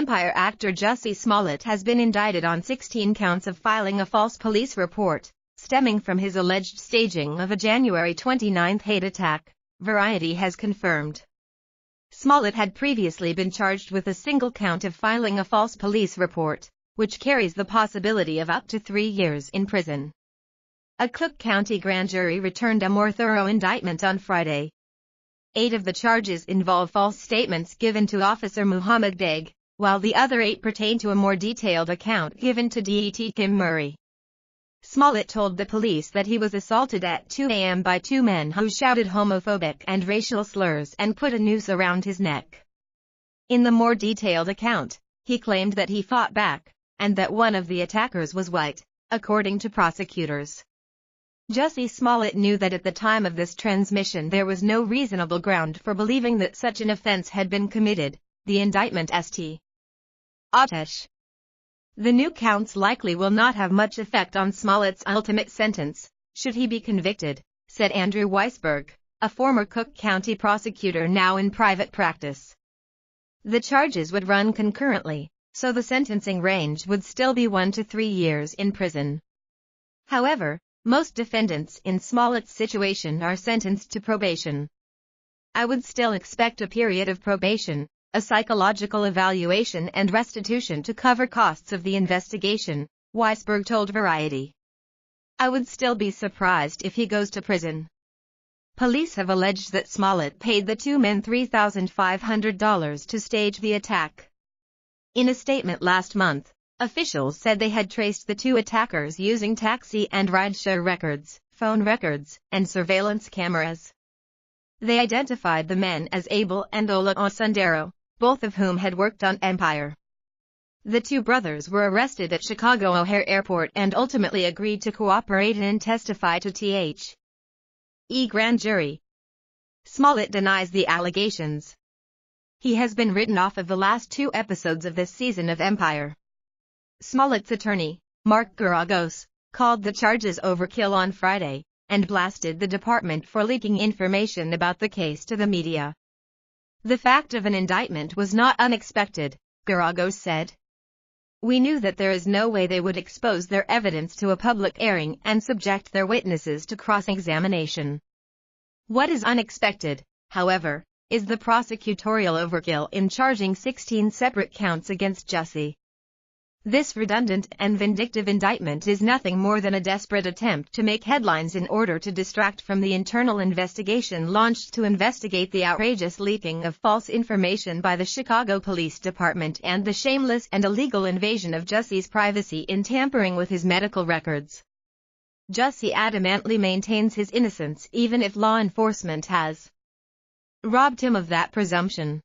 Empire actor Jussie Smollett has been indicted on 16 counts of filing a false police report, stemming from his alleged staging of a January 29 hate attack, Variety has confirmed. Smollett had previously been charged with a single count of filing a false police report, which carries the possibility of up to 3 years in prison. A Cook County grand jury returned a more thorough indictment on Friday. 8 of the charges involve false statements given to Officer Muhammad Beg, while the other 8 pertain to a more detailed account given to Det Kim Murray. Smollett told the police that he was assaulted at 2 a.m. by 2 men who shouted homophobic and racial slurs and put a noose around his neck. In the more detailed account, he claimed that he fought back, and that one of the attackers was white, according to prosecutors. Jussie Smollett knew that at the time of this transmission there was no reasonable ground for believing that such an offense had been committed, the indictment St. Atesh. The new counts likely will not have much effect on Smollett's ultimate sentence, should he be convicted, said Andrew Weisberg, a former Cook County prosecutor now in private practice. The charges would run concurrently, so the sentencing range would still be 1 to 3 years in prison. However, most defendants in Smollett's situation are sentenced to probation. I would still expect a period of probation, a psychological evaluation and restitution to cover costs of the investigation, Weisberg told Variety. I would still be surprised if he goes to prison. Police have alleged that Smollett paid the 2 men $3,500 to stage the attack. In a statement last month, officials said they had traced the 2 attackers using taxi and rideshare records, phone records, and surveillance cameras. They identified the men as Abel and Ola Osundero, both of whom had worked on Empire. The 2 brothers were arrested at Chicago O'Hare Airport and ultimately agreed to cooperate and testify to the grand jury. Smollett denies the allegations. He has been written off of the last 2 episodes of this season of Empire. Smollett's attorney, Mark Geragos, called the charges overkill on Friday, and blasted the department for leaking information about the case to the media. The fact of an indictment was not unexpected, Geragos said. We knew that there is no way they would expose their evidence to a public airing and subject their witnesses to cross-examination. What is unexpected, however, is the prosecutorial overkill in charging 16 separate counts against Jussie. This redundant and vindictive indictment is nothing more than a desperate attempt to make headlines in order to distract from the internal investigation launched to investigate the outrageous leaking of false information by the Chicago Police Department and the shameless and illegal invasion of Jussie's privacy in tampering with his medical records. Jussie adamantly maintains his innocence even if law enforcement has robbed him of that presumption.